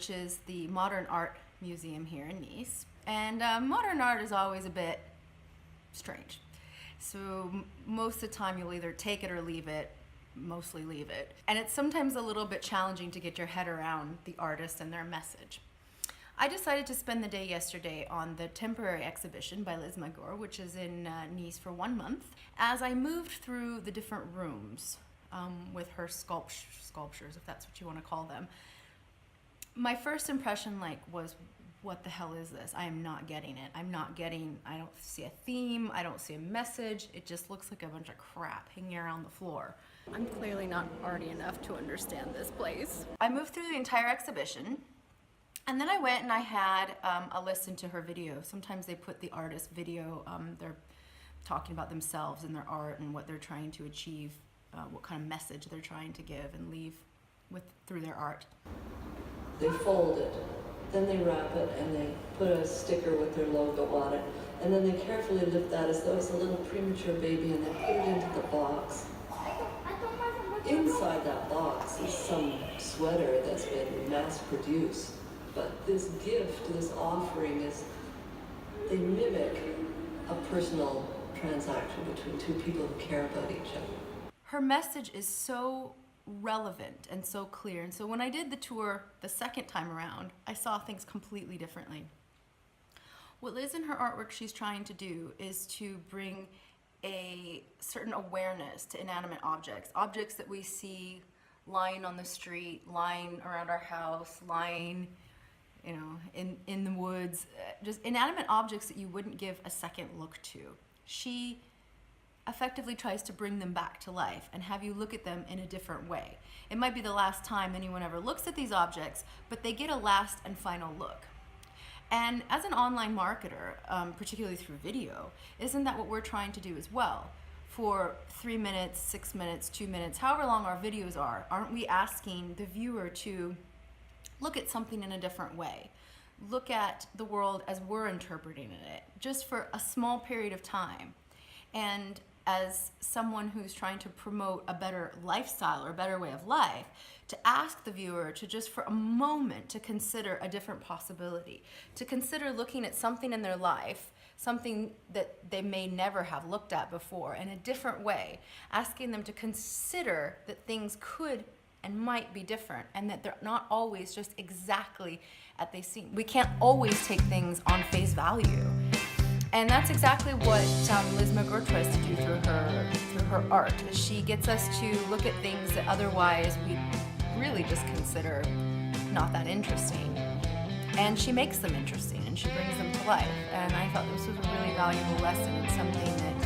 which is the Modern Art Museum here in Nice. And modern art is always a bit strange. So most of the time you'll either take it or leave it, mostly leave it. And it's sometimes a little bit challenging to get your head around the artist and their message. I decided to spend the day yesterday on the temporary exhibition by Liz Magor, which is in Nice for 1 month. As I moved through the different rooms with her sculptures, if that's what you want to call them, my first impression was, what the hell is this? I am not getting it. I don't see a theme, I don't see a message. It just looks like a bunch of crap hanging around the floor. I'm clearly not arty enough to understand this place. I moved through the entire exhibition, and then I went and I had a listen to her video. Sometimes they put the artist video, they're talking about themselves and their art and what they're trying to achieve, what kind of message they're trying to give and leave through their art. They fold it, then they wrap it, and they put a sticker with their logo on it, and then they carefully lift that as though it's a little premature baby, and they put it into the box. Inside that box is some sweater that's been mass-produced, but this gift, this offering, they mimic a personal transaction between two people who care about each other. Her message is so relevant and so clear, and so when I did the tour the second time around, I saw things completely differently. What Liz in her artwork she's trying to do is to bring a certain awareness to inanimate objects that we see lying on the street, lying around our house, lying in the woods, just inanimate objects that you wouldn't give a second look to. She effectively tries to bring them back to life and have you look at them in a different way. It might be the last time anyone ever looks at these objects, but they get a last and final look. And as an online marketer, particularly through video, isn't that what we're trying to do as well? For 3 minutes, 6 minutes, 2 minutes, however long our videos are, aren't we asking the viewer to look at something in a different way? Look at the world as we're interpreting it, just for a small period of time. And as someone who's trying to promote a better lifestyle or a better way of life, to ask the viewer to just for a moment to consider a different possibility, to consider looking at something in their life, something that they may never have looked at before in a different way, asking them to consider that things could and might be different and that they're not always just exactly as they seem. We can't always take things on face value. And that's exactly what Liz Magor tries to do through her art. She gets us to look at things that otherwise we really just consider not that interesting. And she makes them interesting and she brings them to life. And I thought this was a really valuable lesson and something that